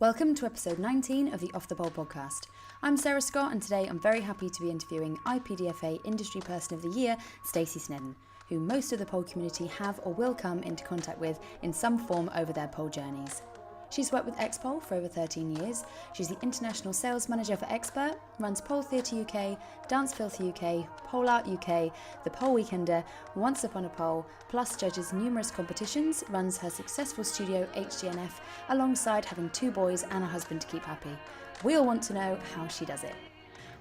Welcome to episode 19 of the Off the Pole podcast. I'm Sarah Scott, and today I'm very happy to be interviewing IPDFA Industry Person of the Year, Stacey Snedden, who most of the pole community have or will come into contact with in some form over their pole journeys. She's worked with Xpole for over 13 years. She's the International Sales Manager for XPERT, runs Pole Theatre UK, Dance Filthy UK, Pole Art UK, The Pole Weekender, Once Upon a Pole, plus judges numerous competitions, runs her successful studio HD&F, alongside having 2 boys and a husband to keep happy. We all want to know how she does it.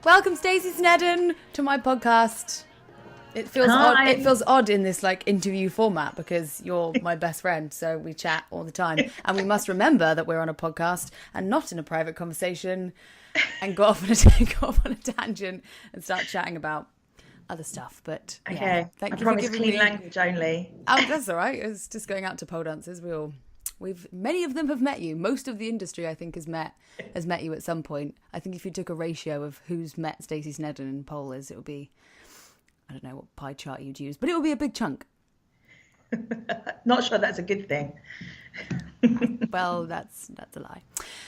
Welcome, Stacey Snedden, to my podcast. It feels odd. It feels odd in this interview format because you're my best friend, so we chat all the time, and we must remember that we're on a podcast and not in a private conversation, and go off on a tangent and start chatting about other stuff. But okay, yeah, I promise clean language only. Oh, that's all right. It's just going out to pole dancers. Many of them have met you. Most of the industry, I think, has met you at some point. I think if you took a ratio of who's met Stacey Snedden and pollers, it would be, I don't know what pie chart you'd use, but it will be a big chunk. Not sure that's a good thing. Well, that's a lie.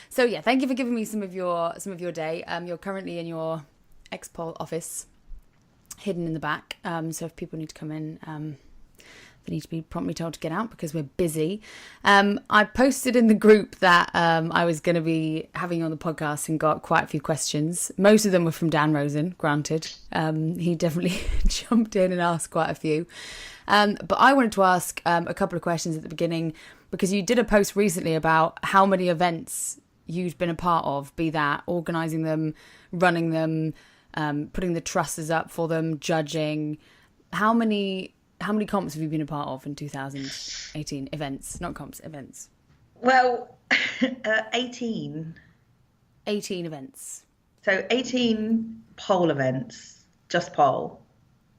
So yeah, thank you for giving me some of your day. You're currently in your Xpole office, hidden in the back. So if people need to come in, they need to be promptly told to get out because we're busy. I posted in the group that I was going to be having you on the podcast and got quite a few questions. Most of them were from Dan Rosen, granted. He definitely jumped in and asked quite a few. But I wanted to ask a couple of questions at the beginning because you did a post recently about how many events you've been a part of, be that organising them, running them, putting the trusses up for them, judging. How many comps have you been a part of in 2018? Events, not comps, events. Well, 18. 18 events. So 18 pole events, just pole.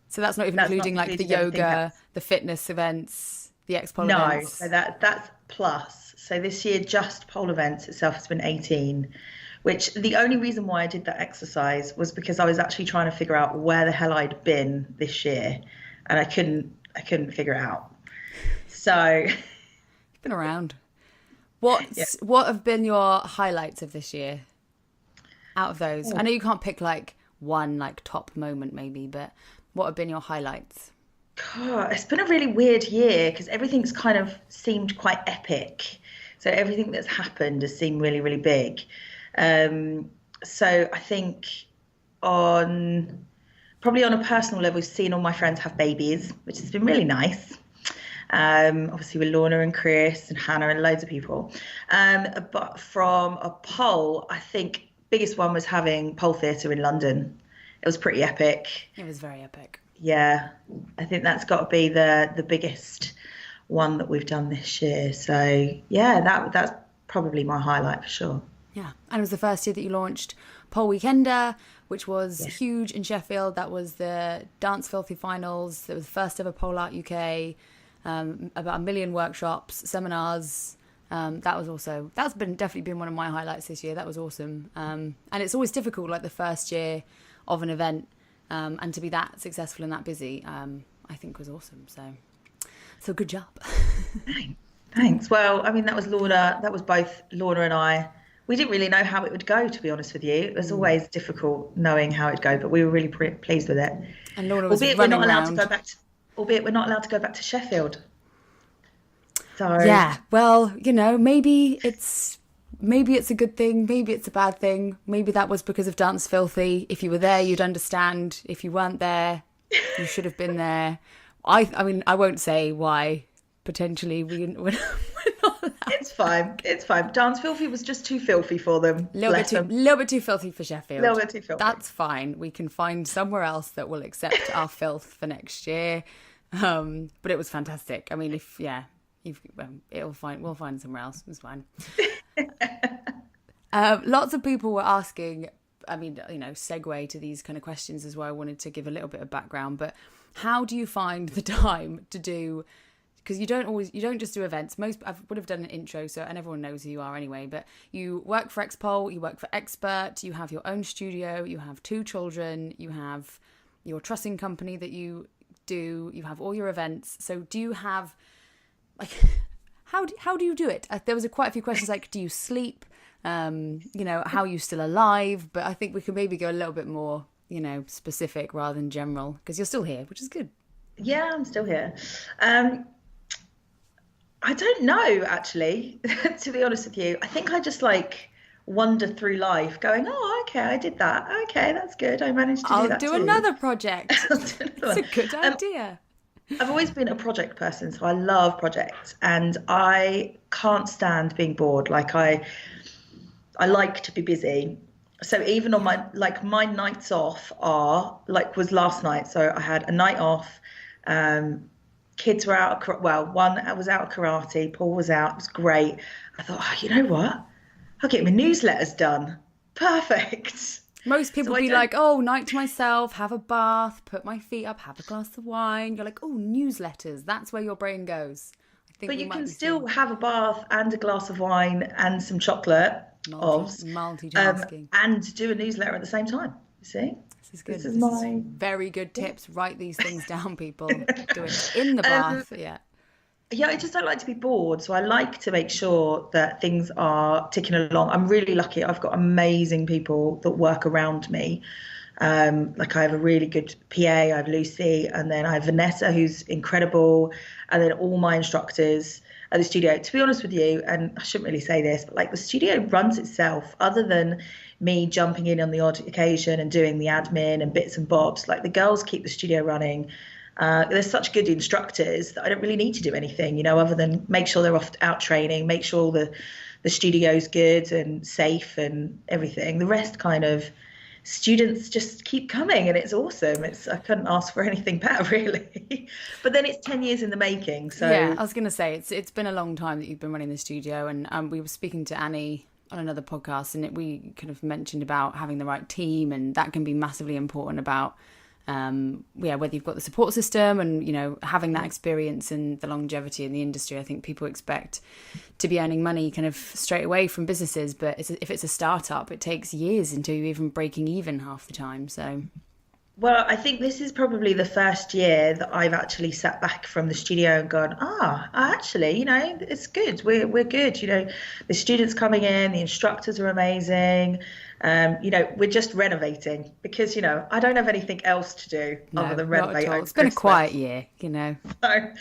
So that's not even including the yoga, the fitness events, the Xpole events? No, so that's plus. So this year, just pole events itself has been 18, which the only reason why I did that exercise was because I was actually trying to figure out where the hell I'd been this year. And I couldn't figure it out. So you've been around. What have been your highlights of this year? Out of those, I know you can't pick one top moment maybe, but what have been your highlights? God, it's been a really weird year because everything's kind of seemed quite epic. So everything that's happened has seemed really, really big. So I think probably on a personal level, seeing all my friends have babies, which has been really nice. Obviously with Lorna and Chris and Hannah and loads of people. But from a pole, I think biggest one was having Pole Theatre in London. It was pretty epic. It was very epic. Yeah, I think that's got to be the biggest one that we've done this year. So yeah, that's probably my highlight for sure. Yeah, and it was the first year that you launched Pole Weekender, which was huge in Sheffield. That was the Dance Filthy finals. It was the first ever Pole Art UK. About 1 million workshops, seminars. That's definitely been one of my highlights this year. That was awesome. And it's always difficult, the first year of an event, and to be that successful and that busy, I think was awesome. So good job. Thanks. Well, I mean, that was Lorna. That was both Lorna and I. We didn't really know how it would go, to be honest with you. It was always difficult knowing how it'd go, but we were really pleased with it. And Lorna was albeit we're not allowed to go back to Sheffield. So yeah, well, maybe it's a good thing, maybe it's a bad thing. Maybe that was because of Dance Filthy. If you were there, you'd understand. If you weren't there, you should have been there. I mean, I won't say why. Potentially, we're not allowed. It's fine. Dance Filthy was just too filthy for them. Little bit too filthy for Sheffield. Little bit too filthy. That's fine. We can find somewhere else that will accept our filth for next year. But it was fantastic. I mean, we'll find somewhere else. It's fine. Lots of people were asking. I mean, segue to these kind of questions as well. I wanted to give a little bit of background, but how do you find the time to do? Because you don't just do events. I would have done an intro, and everyone knows who you are anyway, but you work for Xpole, you work for XPERT, you have your own studio, you have 2 children, you have your trussing company that you do, you have all your events. So do you have, how do you do it? There was quite a few questions do you sleep? how you're still alive. But I think we could maybe go a little bit more, specific rather than general, because you're still here, which is good. Yeah, I'm still here. I don't know, actually, to be honest with you. I think I just wander through life going, oh, okay, I did that. Okay, that's good. I managed to do that I'll do too. another project. It's a good idea. I've always been a project person, so I love projects, and I can't stand being bored. I like to be busy. So even on my nights off was last night. So I had a night off. Kids were out. One was out of karate. Paul was out. It was great. I thought, oh, you know what? I'll get my newsletters done. Perfect. Most people be like, oh, night to myself, have a bath, put my feet up, have a glass of wine. You're like, oh, newsletters. That's where your brain goes. But you can still have a bath and a glass of wine and some chocolate. Multitasking. And do a newsletter at the same time. You see? This is good. This is very good tips. Write these things down, people. Do it in the bath. Yeah, I just don't like to be bored. So I like to make sure that things are ticking along. I'm really lucky. I've got amazing people that work around me. I have a really good PA. I have Lucy, and then I have Vanessa, who's incredible, and then all my instructors at the studio. To be honest with you, and I shouldn't really say this, but the studio runs itself. Other than me jumping in on the odd occasion and doing the admin and bits and bobs, the girls keep the studio running. They're such good instructors that I don't really need to do anything, other than make sure they're out training, make sure the studio's good and safe and everything. The rest kind of students just keep coming, and it's awesome. I couldn't ask for anything better, really. But then it's 10 years in the making. So yeah, I was going to say it's been a long time that you've been running the studio, and we were speaking to Annie on another podcast, and we kind of mentioned about having the right team, and that can be massively important about whether you've got the support system and having that experience and the longevity in the industry. I think people expect to be earning money kind of straight away from businesses, but if it's a startup, it takes years until you're even breaking even half the time. So well, I think this is probably the first year that I've actually sat back from the studio and gone, actually, it's good. We're good. The students coming in, the instructors are amazing. We're just renovating because, I don't have anything else to do other than renovate. It's been a quiet year, So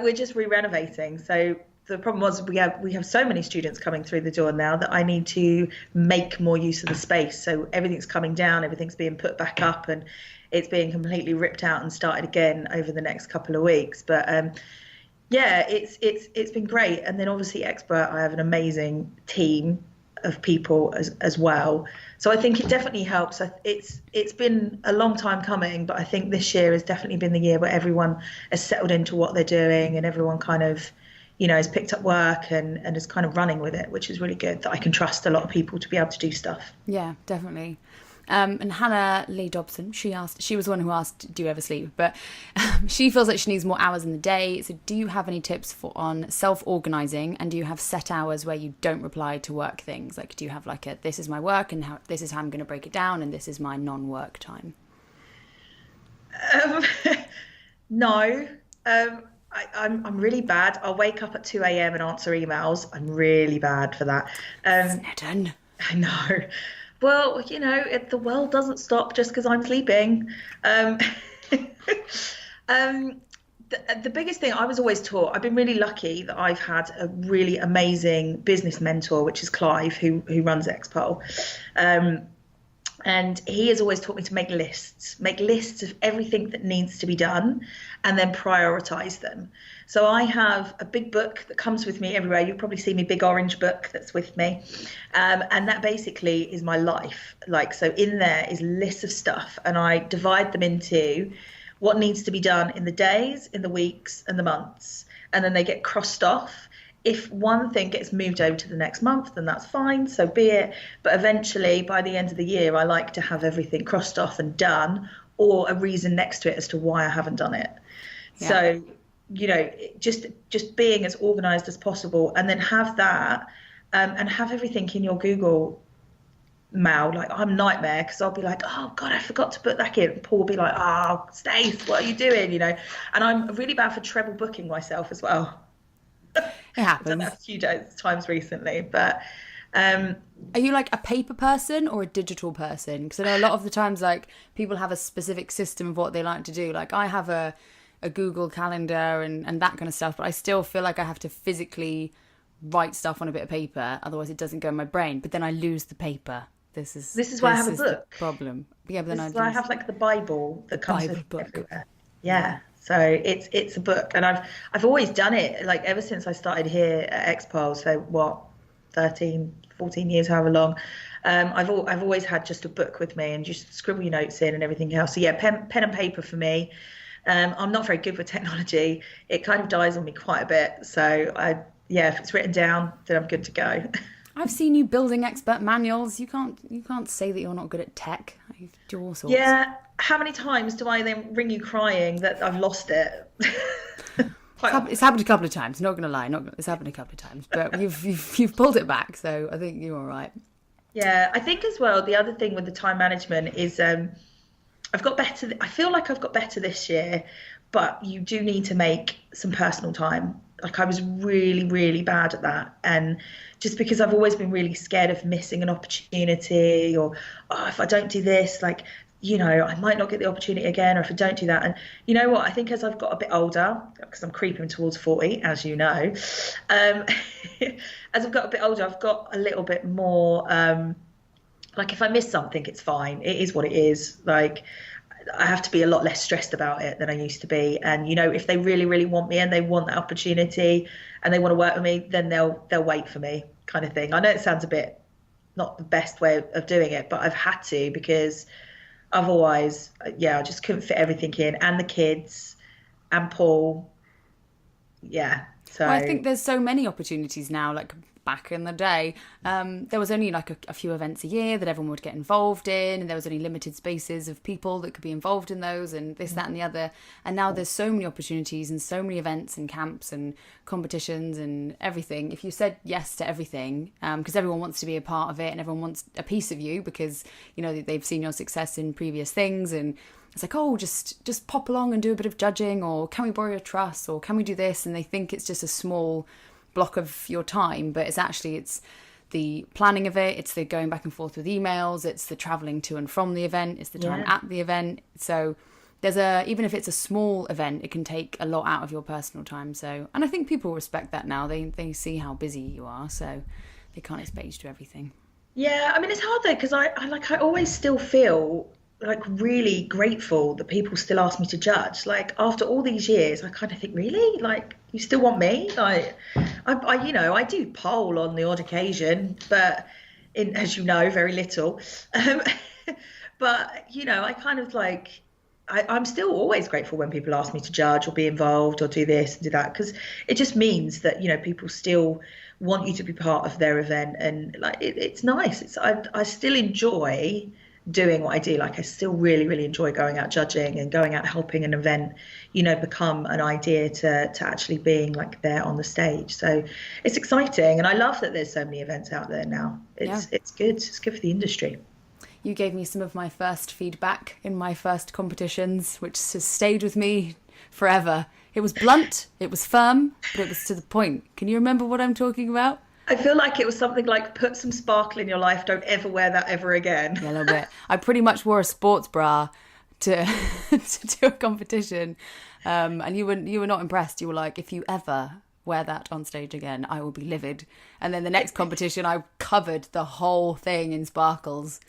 we're just re-renovating. So the problem was we have so many students coming through the door now that I need to make more use of the space. So everything's coming down, everything's being put back up, and it's being completely ripped out and started again over the next couple of weeks. But it's been great. And then obviously XPERT, I have an amazing team of people as well. So I think it definitely helps. It's been a long time coming, but I think this year has definitely been the year where everyone has settled into what they're doing, and everyone kind of has picked up work and is kind of running with it, which is really good, that I can trust a lot of people to be able to do stuff. Yeah, definitely. And Hannah Lee Dobson, she was the one who asked, do you ever sleep? But she feels like she needs more hours in the day. So do you have any tips on self-organising, and do you have set hours where you don't reply to work things? Do you have this is my work and this is how I'm going to break it down, and this is my non-work time? No. I'm really bad. I'll wake up at 2 a.m. and answer emails. I'm really bad for that. Snedden. I know. Well, the world doesn't stop just because I'm sleeping. The biggest thing I was always taught, I've been really lucky that I've had a really amazing business mentor, which is Clive, who runs Xpole. And he has always taught me to make lists of everything that needs to be done, and then prioritize them. So I have a big book that comes with me everywhere. You'll probably see my big orange book that's with me. And that basically is my life. So in there is lists of stuff, and I divide them into what needs to be done in the days, in the weeks, and the months. And then they get crossed off. If one thing gets moved over to the next month, then that's fine, so be it. But eventually, by the end of the year, I like to have everything crossed off and done, or a reason next to it as to why I haven't done it. Yeah. So, just being as organised as possible, and then have that, and have everything in your Google Mail. I'm a nightmare, because I'll be like, oh God, I forgot to put that in. And Paul will be like, oh, Stace, what are you doing? And I'm really bad for treble booking myself as well. It happens. I've done that a few times recently, but Are you like a paper person or a digital person? Because I know a lot of the times, like, people have a specific system of what they like to do. Like, I have a Google Calendar and that kind of stuff, but I still feel like I have to physically write stuff on a bit of paper, otherwise it doesn't go in my brain. But then I lose the paper. This is why I have a the book. problem. Yeah, but then This is why I have like the Bible that comes Bible with book. everywhere. Yeah. So it's a book, and I've always done it, like ever since I started here at Xpole. So what, 13, 14 years, however long. I've always had just a book with me and just scribble your notes in and everything else. So yeah, pen and paper for me. I'm not very good with technology. It kind of dies on me quite a bit. So if it's written down, then I'm good to go. I've seen you building XPERT manuals. You can't say that you're not good at tech. You do all sorts. Yeah. How many times do I then ring you crying that I've lost it? It's happened a couple of times. Not gonna lie, it's happened a couple of times. But you've pulled it back, so I think you're all right. Yeah, I think as well, the other thing with the time management is I've got better. I feel like I've got better this year, but you do need to make some personal time. Like I was really, really bad at that. And just because I've always been really scared of missing an opportunity, or if I don't do this, like, I might not get the opportunity again, or if I don't do that. And you know what? I think as I've got a bit older, because I'm creeping towards 40, as you know, as I've got a bit older, I've got a little bit more, like if I miss something, it's fine. It is what it is. Like I have to be a lot less stressed about it than I used to be. And, if they really, really want me and they want that opportunity and they want to work with me, then they'll wait for me, kind of thing. I know it sounds a bit not the best way of doing it, but I've had to, because otherwise, I just couldn't fit everything in, and the kids and Paul. Yeah. So well, I think there's so many opportunities now, like back in the day, there was only like a few events a year that everyone would get involved in, and there was only limited spaces of people that could be involved in those, and this, that and the other. And now there's so many opportunities and so many events and camps and competitions and everything. If you said yes to everything, because everyone wants to be a part of it and everyone wants a piece of you, because they've seen your success in previous things, and it's like, oh, just pop along and do a bit of judging, or can we borrow your truss, or can we do this? And they think it's just a small block of your time, but it's the planning of it, it's the going back and forth with emails, it's the traveling to and from the event, it's the time at the event. So even if it's a small event, it can take a lot out of your personal time. So, and I think people respect that now. They see how busy you are, so they can't expect you to do everything. Yeah, I mean, it's hard though, because I always still feel like really grateful that people still ask me to judge. Like after all these years, I kind of think, really, like you still want me? Like I do poll on the odd occasion, but as you know, very little. But I kind of like I'm still always grateful when people ask me to judge or be involved or do this and do that, because it just means that people still want you to be part of their event, and like it's nice. I still enjoy doing what I do. Like I still really, really enjoy going out judging and going out helping an event, become an idea to actually being like there on the stage. So it's exciting, and I love that there's so many events out there now. It's good. It's good for the industry. You gave me some of my first feedback in my first competitions, which has stayed with me forever. It was blunt, it was firm, but it was to the point. Can you remember what I'm talking about? I feel like it was something like, put some sparkle in your life, don't ever wear that ever again. Yeah, a little bit. I pretty much wore a sports bra to do a competition, and you were not impressed. You were like, if you ever wear that on stage again, I will be livid. And then the next competition, I covered the whole thing in sparkles.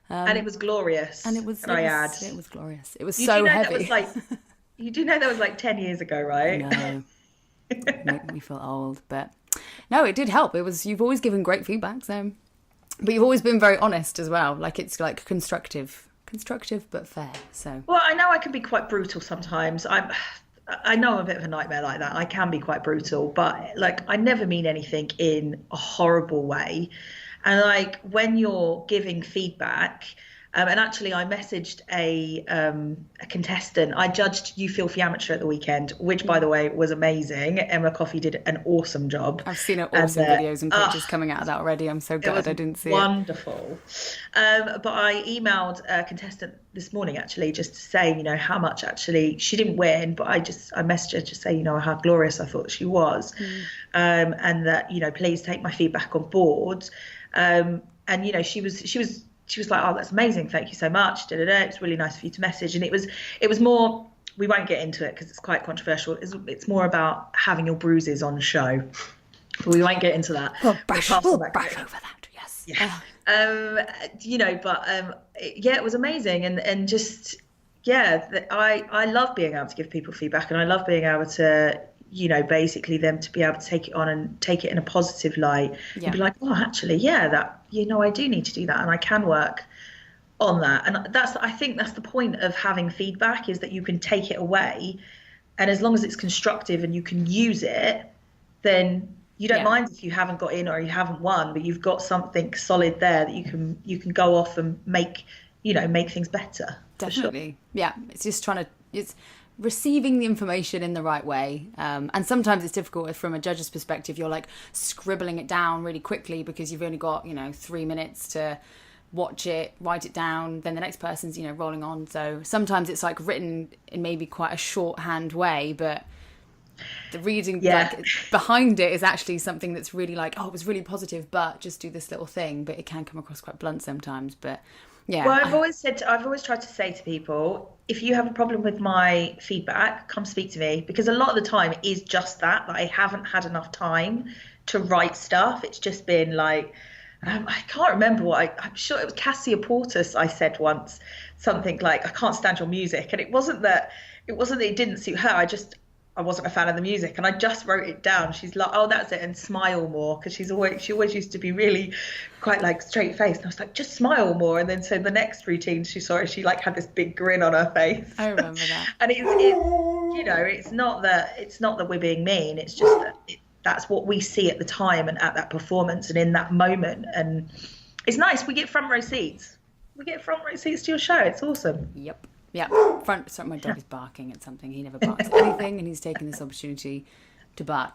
And it was glorious. And it was glorious. It was so heavy. You do know that was like 10 years ago, right? No. Make me feel old, but no, it did help. You've always given great feedback, so, but you've always been very honest as well. Like it's like constructive but fair. So well, I know I can be quite brutal sometimes. I know I'm a bit of a nightmare like that. I can be quite brutal, but like I never mean anything in a horrible way. And like when you're giving feedback, and actually I messaged a contestant. I judged You Filthy Amateur at the weekend, which by the way was amazing. Emma Coffey did an awesome job. I've seen awesome videos and pictures coming out of that already. I'm so glad I didn't see it. Wonderful. But I emailed a contestant this morning actually, just to say, how much actually she didn't win, but I messaged her to say, how glorious I thought she was. And that, please take my feedback on board. And she was like, oh, that's amazing, thank you so much, it's really nice for you to message. And it was more, we won't get into it because it's quite controversial, it's more about having your bruises on show, but we won't get into that. We'll brush over that. Yes. Yeah. It was amazing. And just, I love being able to give people feedback, and I love being able to, basically them to be able to take it on and take it in a positive light, and be like, oh, actually, that, I do need to do that, and I can work on that. And I think that's the point of having feedback, is that you can take it away, and as long as it's constructive and you can use it, then you don't mind if you haven't got in or you haven't won, but you've got something solid there that you can go off and make things better. Definitely. Sure. Yeah. It's just it's receiving the information in the right way. And sometimes it's difficult from a judge's perspective. You're like scribbling it down really quickly because you've only got, 3 minutes to watch it, write it down. Then the next person's, rolling on. So sometimes it's like written in maybe quite a shorthand way, but the reading behind it is actually something that's really like, oh, it was really positive, but just do this little thing. But it can come across quite blunt sometimes. But yeah. Well, I've always tried to say to people, if you have a problem with my feedback, come speak to me, because a lot of the time it is just that I haven't had enough time to write stuff. It's just been like, I can't remember I'm sure it was Cassia Portis. I said once something like, I can't stand your music. And it wasn't that it didn't suit her. I wasn't a fan of the music, and I just wrote it down. She's like, oh, that's it, and smile more, because she always used to be really quite like straight faced. And I was like, just smile more. And then so the next routine she saw it, she like had this big grin on her face. I remember that. And it's not that we're being mean. It's just that that's what we see at the time and at that performance and in that moment. And it's nice. We get front row seats. To your show. It's awesome. Yep. Yeah, sorry, my dog is barking at something. He never barks at anything, and he's taking this opportunity to bark.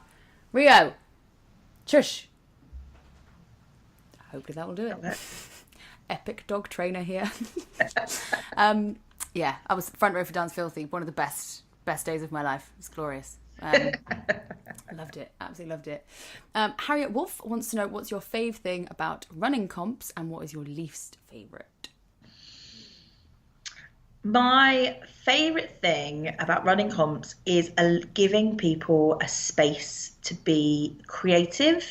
Rio, shush. Hopefully that will do it. Epic dog trainer here. I was front row for Dance Filthy. One of the best days of my life. It's glorious. Loved it. Absolutely loved it. Harriet Wolf wants to know, what's your fave thing about running comps, and what is your least favourite? My favourite thing about running comps is giving people a space to be creative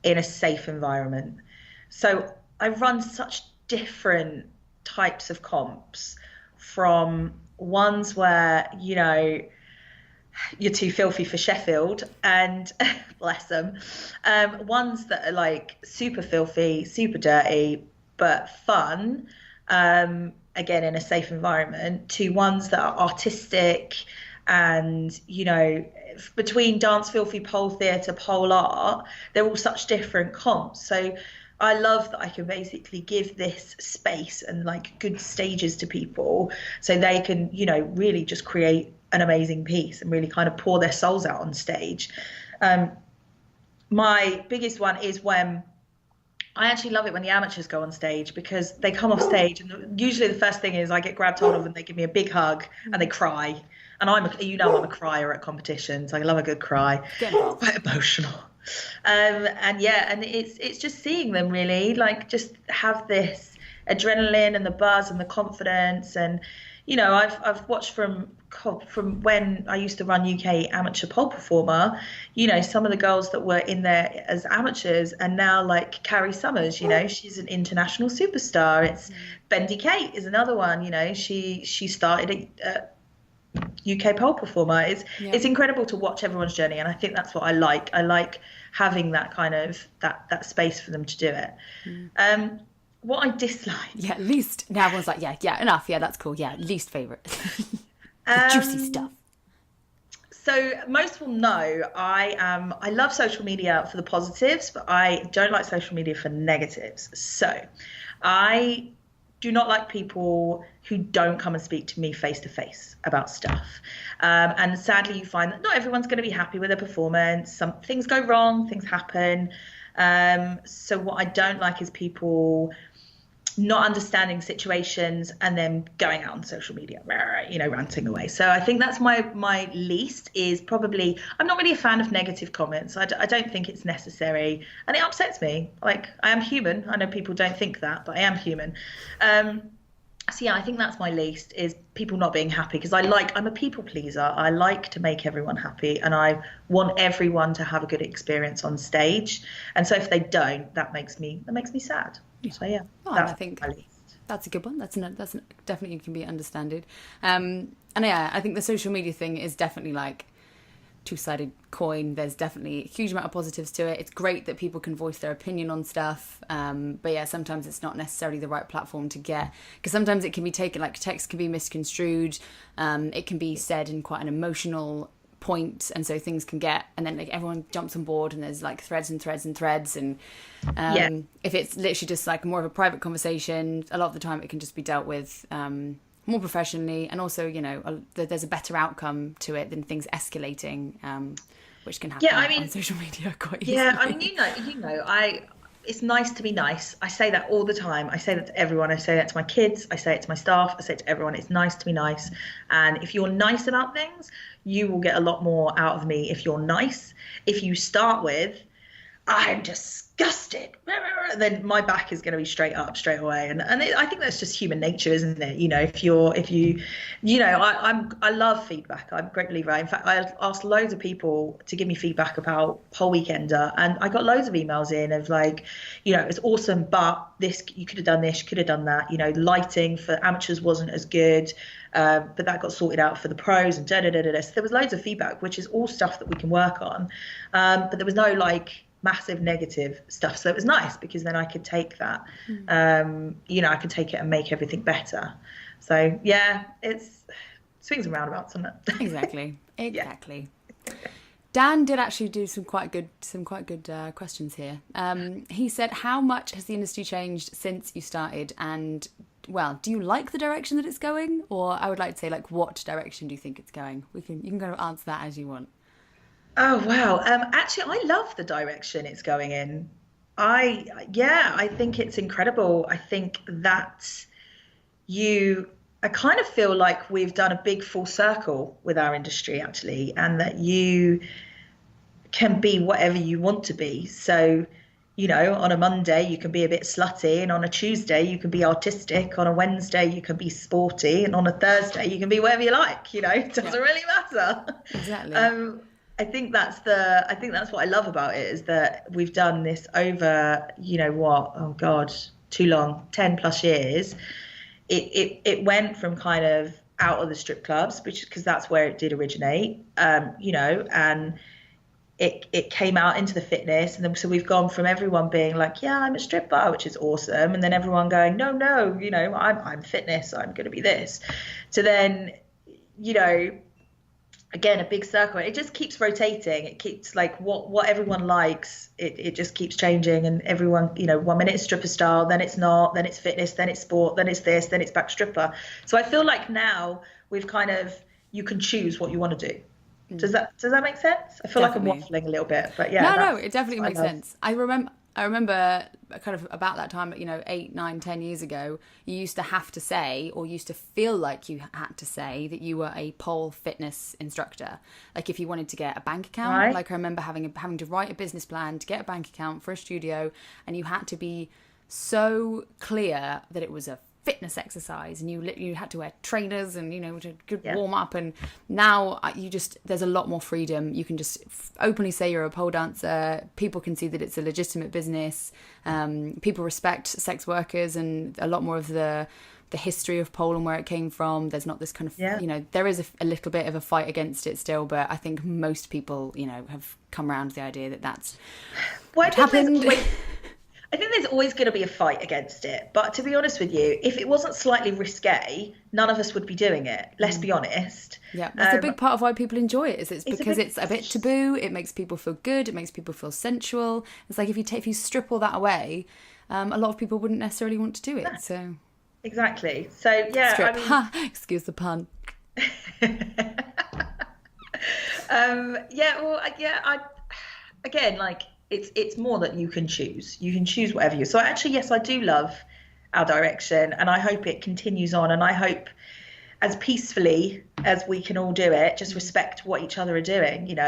in a safe environment. So I run such different types of comps, from ones where, you're too filthy for Sheffield, and bless them, ones that are like super filthy, super dirty, but fun, again in a safe environment, to ones that are artistic and between dance filthy, pole theatre, pole art, they're all such different comps. So I love that I can basically give this space and like good stages to people, so they can really just create an amazing piece and really kind of pour their souls out on stage. My biggest one is when I actually love it when the amateurs go on stage, because they come off stage and usually the first thing is I get grabbed hold of and they give me a big hug and they cry. And I'm a crier at competitions. I love a good cry. Quite emotional. And it's just seeing them really like just have this adrenaline and the buzz and the confidence. And I've watched from when I used to run UK Amateur Pole Performer, some of the girls that were in there as amateurs, and now like Carrie Summers, she's an international superstar. It's Bendy Kate is another one, she started at UK Pole Performer. It's incredible to watch everyone's journey, and I think that's what I like. I like having that kind of that space for them to do it. What I dislike. Yeah, least. Now everyone's like, yeah, enough. Yeah, that's cool. Yeah, least favourite. The juicy stuff. So most will know I love social media for the positives, but I don't like social media for negatives. So I do not like people who don't come and speak to me face to face about stuff. And sadly, you find that not everyone's going to be happy with their performance. Some things go wrong, things happen. So what I don't like is people not understanding situations and then going out on social media, ranting away. So I think that's my least is probably, I'm not really a fan of negative comments. I don't think it's necessary, and it upsets me. Like, I am human. I know people don't think that, but I am human. So yeah, I think that's my least, is people not being happy, because I'm a people pleaser. I like to make everyone happy, and I want everyone to have a good experience on stage. And so if they don't, that makes me sad. So yeah, I think that's a good one. That's definitely can be understood. And yeah, I think the social media thing is definitely like two-sided coin. There's definitely a huge amount of positives to it. It's great that people can voice their opinion on stuff, but yeah, sometimes it's not necessarily the right platform to get, because sometimes it can be taken, like text can be misconstrued, it can be said in quite an emotional point, and so things can get, and then like everyone jumps on board, and there's like threads, and if it's literally just like more of a private conversation, a lot of the time it can just be dealt with more professionally, and also there's a better outcome to it than things escalating, which can happen on social media quite easily. Yeah, I mean, it's nice to be nice. I say that all the time. I say that to everyone. I say that to my kids. I say it to my staff. I say it to everyone. It's nice to be nice. And if you're nice about things, you will get a lot more out of me if you're nice. If you start with, I'm disgusted, then my back is going to be straight up straight away. And I think that's just human nature, isn't it? I love feedback. I'm a great believer. In fact, I asked loads of people to give me feedback about Pole Weekender, and I got loads of emails in of like, it's awesome, but this, you could have done this, you could have done that. Lighting for amateurs wasn't as good, but that got sorted out for the pros, and So there was loads of feedback, which is all stuff that we can work on. But there was no like massive negative stuff, so it was nice, because then I could take that, I could take it and make everything better. So yeah, it's swings and roundabouts, isn't it? Exactly. Dan did actually do some quite good questions here. He said, how much has the industry changed since you started, and do you like the direction that it's going? Or I would like to say, like, what direction do you think it's going? You can kind of answer that as you want. Oh, wow. Actually, I love the direction it's going in. I think it's incredible. I think that I kind of feel like we've done a big full circle with our industry, actually, and that you can be whatever you want to be. So, on a Monday, you can be a bit slutty, and on a Tuesday, you can be artistic. On a Wednesday, you can be sporty, and on a Thursday, you can be whatever you like. It doesn't really matter. Exactly. I think that's what I love about it, is that we've done this over, too long, 10 plus years. It went from kind of out of the strip clubs, because that's where it did originate, and it came out into the fitness, and then so we've gone from everyone being like, yeah, I'm a stripper, which is awesome, and then everyone going, no, I'm fitness, I'm going to be this. So then, again, a big circle. It just keeps rotating. It keeps like what everyone likes. It just keeps changing, and everyone, 1 minute it's stripper style, then it's not, then it's fitness, then it's sport, then it's this, then it's back stripper. So I feel like now we've you can choose what you want to do. Does that make sense? I feel Definitely. Like I'm waffling a little bit, but yeah. No, it definitely makes sense. I remember kind of about that time, 8, 9, 10 years ago, you used to have to say, or used to feel like you had to say, that you were a pole fitness instructor. Like if you wanted to get a bank account, right. Like I remember having to write a business plan to get a bank account for a studio, and you had to be so clear that it was a fitness exercise, and you had to wear trainers, and a good warm up. And now there's a lot more freedom. You can just openly say you're a pole dancer. People can see that it's a legitimate business. People respect sex workers, and a lot more of the history of pole and where it came from. There's not this kind of there is a little bit of a fight against it still, but I think most people have come around to the idea that that's what happened. I think there's always going to be a fight against it. But to be honest with you, if it wasn't slightly risque, none of us would be doing it. Let's be honest. Yeah, that's a big part of why people enjoy it. It's because it's a bit taboo. It makes people feel good. It makes people feel sensual. It's like if you strip all that away, a lot of people wouldn't necessarily want to do it. So exactly. So yeah, excuse the pun. Again, like. It's more that you can choose. You can choose whatever you. So actually, yes, I do love our direction, and I hope it continues on, and I hope as peacefully as we can all do it, just respect what each other are doing,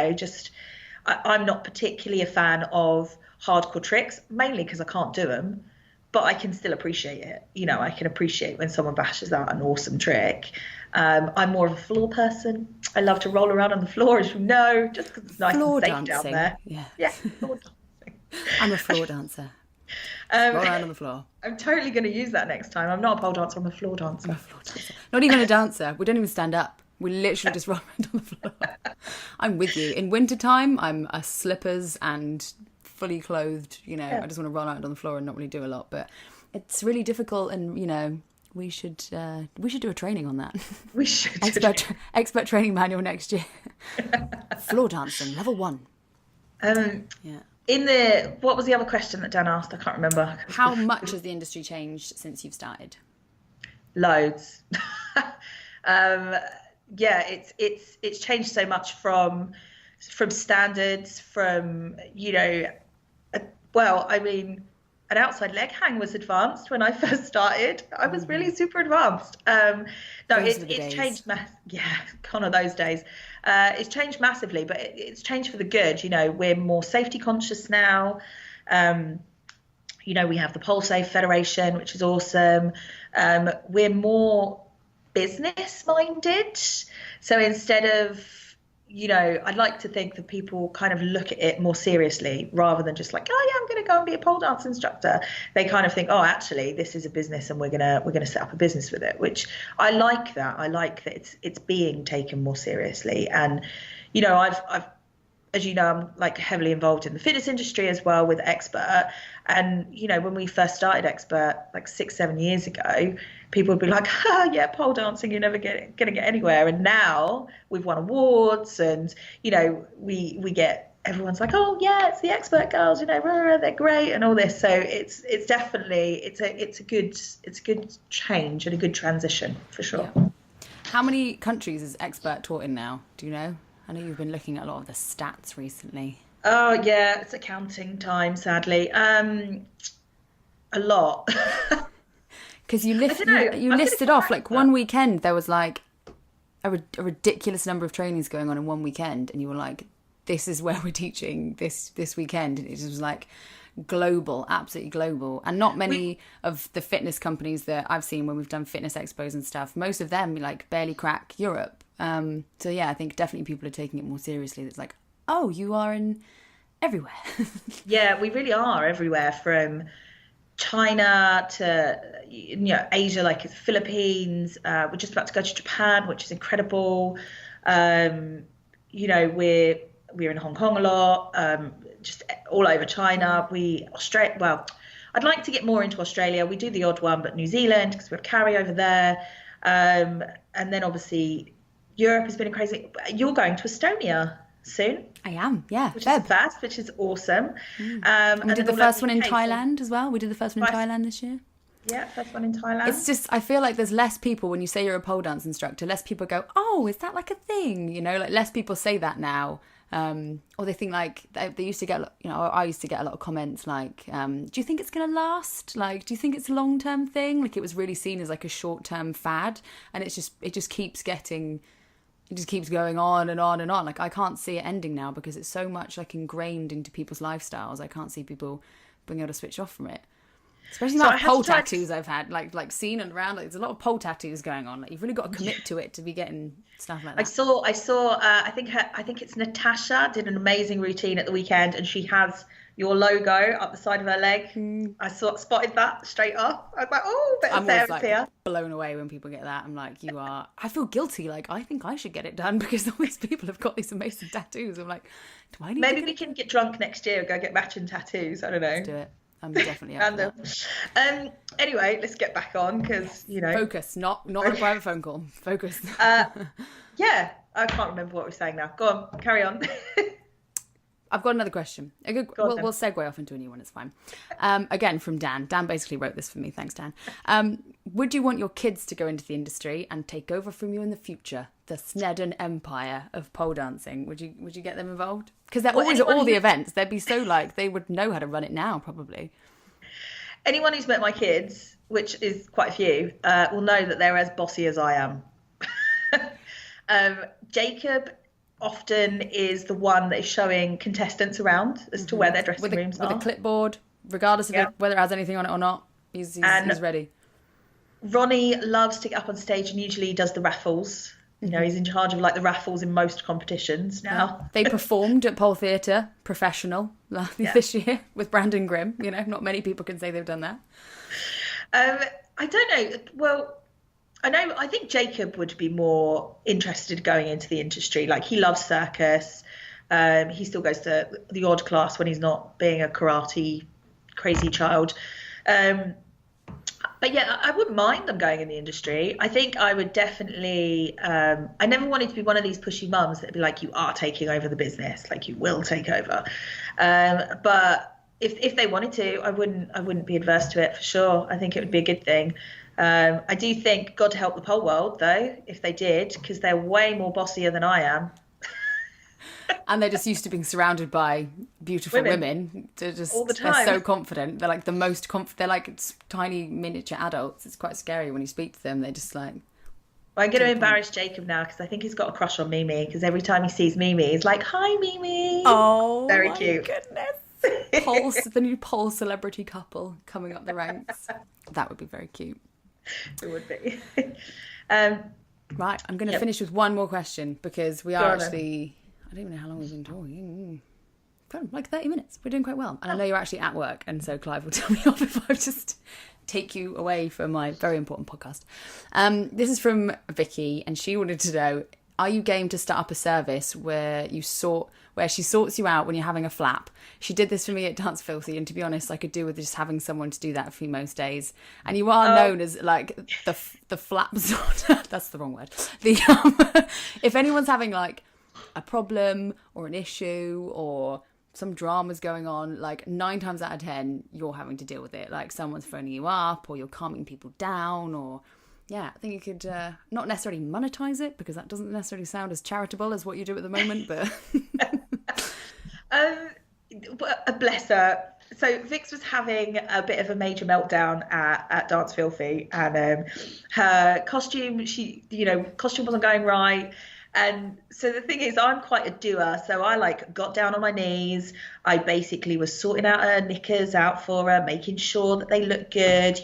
I'm not particularly a fan of hardcore tricks, mainly because I can't do them, but I can still appreciate it. I can appreciate when someone bashes out an awesome trick. I'm more of a floor person. I love to roll around on the floor, as you know, just because it's nice floor and safe dancing. down there. Yeah, floor dancing. I'm a floor dancer. Roll around on the floor. I'm totally going to use that next time. I'm not a pole dancer, I'm a floor dancer. Not even a dancer. We don't even stand up. We literally just roll around on the floor. I'm with you. In wintertime, I'm a slippers and fully clothed, I just want to roll around on the floor and not really do a lot. But it's really difficult, and, we should do a training on that. We should. Expert training manual next year. Floor dancing, level 1. What was the other question that Dan asked? I can't remember. How much has the industry changed since you've started? Loads. It's changed so much from standards, from an outside leg hang was advanced when I first started. I was really super advanced. It's changed. Gone are those days. It's changed massively, but it's changed for the good. We're more safety conscious now. We have the Pole Safe Federation, which is awesome. We're more business minded. So instead of, I'd like to think that people kind of look at it more seriously rather than just like, oh yeah, I'm going to go and be a pole dance instructor. They kind of think, oh, actually, this is a business, and we're gonna set up a business with it. Which I like that. I like that it's being taken more seriously. And I've as you know, I'm like heavily involved in the fitness industry as well with XPERT. And when we first started XPERT like 6-7 years ago, people would be like, yeah, pole dancing, you're never going to get anywhere. And now we've won awards, and we get, everyone's like, oh yeah, it's the XPERT girls, they're great and all this. So it's definitely it's a good change and a good transition for sure. Yeah. How many countries is XPERT taught in now? Do you know? I know you've been looking at a lot of the stats recently. Oh yeah, it's accounting time, sadly. A lot. Because you listed off like one weekend there was like a ridiculous number of trainings going on in one weekend, and you were like, this is where we're teaching this weekend, and it just was like global, absolutely global. And not many of the fitness companies that I've seen when we've done fitness expos and stuff, most of them like barely crack Europe. So yeah, I think definitely people are taking it more seriously. It's like, oh, you are in everywhere. Yeah, we really are everywhere, from China to Asia, like it's Philippines. We're just about to go to Japan, which is incredible. We're in Hong Kong a lot, just all over China. I'd like to get more into Australia. We do the odd one, but New Zealand, because we have Carrie over there. And then obviously Europe has been crazy. You're going to Estonia soon. I am, yeah. Which is fast, which is awesome. And we did the first one in Thailand as well. We did the first one in Thailand this year. Yeah, first one in Thailand. It's just, I feel like there's less people, when you say you're a pole dance instructor, less people go, oh, is that like a thing? Like less people say that now. Or they think like, they used to get, I used to get a lot of comments like, do you think it's going to last? Like, do you think it's a long-term thing? Like it was really seen as like a short-term fad, and it just keeps going on and on and on. Like I can't see it ending now because it's so much like ingrained into people's lifestyles. I can't see people being able to switch off from it. Especially the amount of pole tattoos I've had, like seen and around. Like, there's a lot of pole tattoos going on. Like, you've really got to commit to it to be getting stuff like that. I saw. I think it's Natasha did an amazing routine at the weekend, and she has your logo up the side of her leg. I spotted that straight off. I was like, oh, I'm always like here. Blown away when people get that. I'm like, I feel guilty. Like, I think I should get it done because all these people have got these amazing tattoos. I'm like, do I need? Maybe we can get drunk next year and go get matching tattoos. I don't know. Let's do it. I'm definitely up for that. Anyway, let's get back on because focus, not on a private phone call. Focus. Yeah, I can't remember what we're saying now. Go on, carry on. I've got another question. We'll segue off into a new one. It's fine. Again, from Dan. Dan basically wrote this for me. Thanks, Dan. Would you want your kids to go into the industry and take over from you in the future? The Snedden empire of pole dancing. Would you get them involved? Because they're always at all the events. They'd be so they would know how to run it now, probably. Anyone who's met my kids which is quite a few, will know that they're as bossy as I am. Jacob often is the one that is showing contestants around as to where their dressing rooms are. With a clipboard, regardless of whether it has anything on it or not. He's ready. Ronnie loves to get up on stage and usually does the raffles. You know, he's in charge of like the raffles in most competitions now. Yeah. They performed at Pole Theatre, professional, this year with Brandon Grimm. You know, not many people can say they've done that. I don't know. Well, I think Jacob would be more interested going into the industry. Like, he loves circus. He still goes to the odd class when he's not being a karate crazy child. But yeah, I wouldn't mind them going in the industry. I think I would definitely, I never wanted to be one of these pushy mums that'd be like, you are taking over the business, like you will take over. But if they wanted to, I wouldn't be adverse to it for sure. I think it would be a good thing. I do think God help the pole world though, if they did, because they're way more bossier than I am. And they're just used to being surrounded by beautiful women. They're just all the time. They're so confident. They're like the most confident. They're like tiny miniature adults. It's quite scary when you speak to them. They're just like. Well, I'm going to embarrass Jacob now because I think he's got a crush on Mimi. Because every time he sees Mimi, he's like, "Hi, Mimi." Oh, very cute. Goodness. The new pole celebrity couple coming up the ranks. That would be very cute. It would be. Right, I'm going to finish with one more question because we are actually. I don't even know how long we've been talking. Like 30 minutes. We're doing quite well. And I know you're actually at work, and so Clive will tell me off if I just take you away from my very important podcast. This is from Vicky, and she wanted to know, are you game to start up a service where she sorts you out when you're having a flap? She did this for me at Dance Filthy, and to be honest, I could do with just having someone to do that for me most days. And you are known as like the flap sorter. That's the wrong word. If anyone's having like a problem or an issue or some drama's going on, like 9 times out of 10 you're having to deal with it. Like someone's phoning you up, or you're calming people down, or I think you could not necessarily monetize it, because that doesn't necessarily sound as charitable as what you do at the moment, but bless her. So Vix was having a bit of a major meltdown at Dance Filthy, and her costume wasn't going right. And so the thing is, I'm quite a doer. So I like got down on my knees. I basically was sorting out her knickers out for her, making sure that they look good,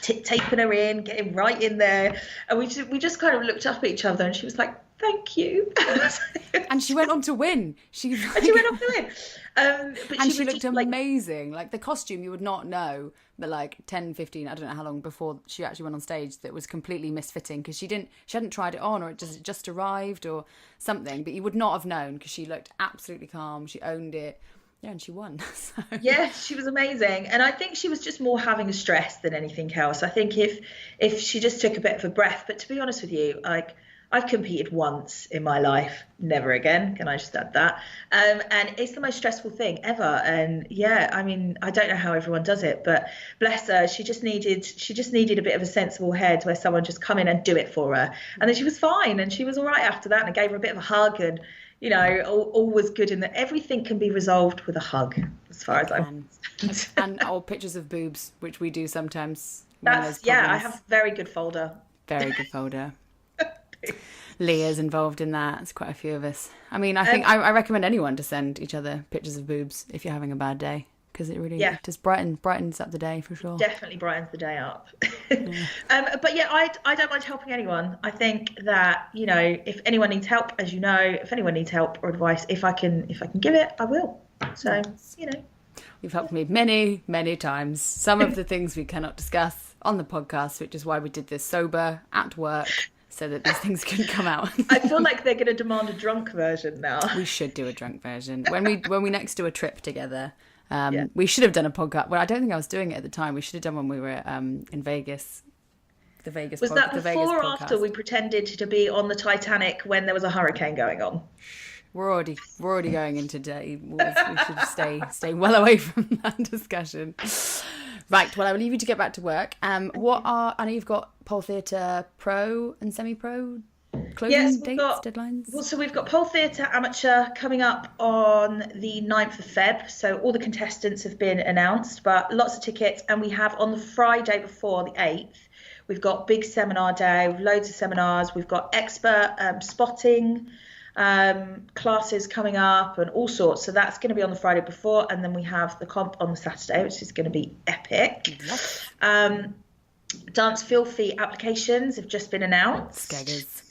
taping her in, getting right in there. And we just kind of looked up at each other, and she was like, "Thank you." And she went on to win. She went on to win. But she looked amazing. Like the costume, you would not know, but like 10, 15, I don't know how long before she actually went on stage, that was completely misfitting because she hadn't tried it on, or it just arrived or something. But you would not have known because she looked absolutely calm. She owned it. Yeah, and she won. So. Yeah, she was amazing. And I think she was just more having a stress than anything else. I think if she just took a bit of a breath, but to be honest with you, like, I've competed once in my life, never again. Can I just add that? And it's the most stressful thing ever. And yeah, I mean, I don't know how everyone does it, but bless her, she just needed a bit of a sensible head where someone just come in and do it for her. And then she was fine, and she was all right after that. And I gave her a bit of a hug, and all was good in that. Everything can be resolved with a hug, as far as I'm concerned. And old pictures of boobs, which we do sometimes. I have a very good folder. Very good folder. Leah's involved in that. It's quite a few of us. I mean, I think I recommend anyone to send each other pictures of boobs if you're having a bad day, because it really just brightens up the day for sure. Definitely brightens the day up. Yeah. But yeah, I don't mind helping anyone. I think that, if anyone needs help, as if anyone needs help or advice, if I can give it, I will. So, You've helped me many, many times. Some of the things we cannot discuss on the podcast, which is why we did this sober at work, so that these things can come out. I feel like they're going to demand a drunk version now. We should do a drunk version. When we next do a trip together, we should have done a podcast. Well, I don't think I was doing it at the time. We should have done when we were in Vegas. The Vegas was that before or after we pretended to be on the Titanic when there was a hurricane going on? We're already going into day. We should stay well away from that discussion. Right, well, I will leave you to get back to work. I know you've got Pole Theatre Pro and Semi-Pro Closing dates, deadlines? Well, so we've got Pole Theatre Amateur coming up on the 9th of Feb. So all the contestants have been announced, but lots of tickets. And we have on the Friday before the 8th, we've got big seminar day with loads of seminars. We've got expert spotting classes coming up and all sorts. So that's going to be on the Friday before. And then we have the comp on the Saturday, which is going to be epic. Dance Feel Fee applications have just been announced. Skaggers.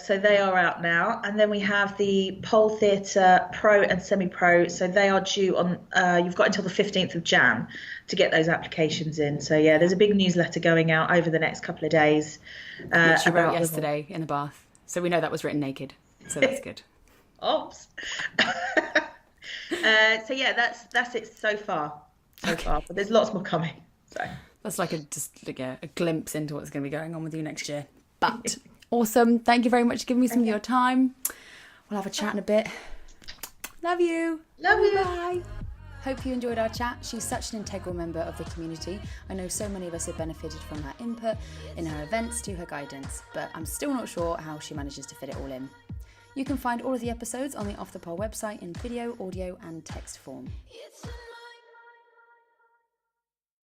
So they are out now. And then we have the Pole Theatre Pro and Semi-Pro. So they are due on, you've got until the 15th of Jan to get those applications in. So yeah, there's a big newsletter going out over the next couple of days. Which you wrote yesterday in the bath. So we know that was written naked. So that's good. Oops. So yeah, that's it so far. But there's lots more coming. So that's like a glimpse into what's going to be going on with you next year. But awesome. Thank you very much for giving me some of your time. We'll have a chat in a bit. Love you. Love you. Bye. Hope you enjoyed our chat. She's such an integral member of the community. I know so many of us have benefited from her input in her events to her guidance, but I'm still not sure how she manages to fit it all in. You can find all of the episodes on the Off the Pole website in video, audio and text form.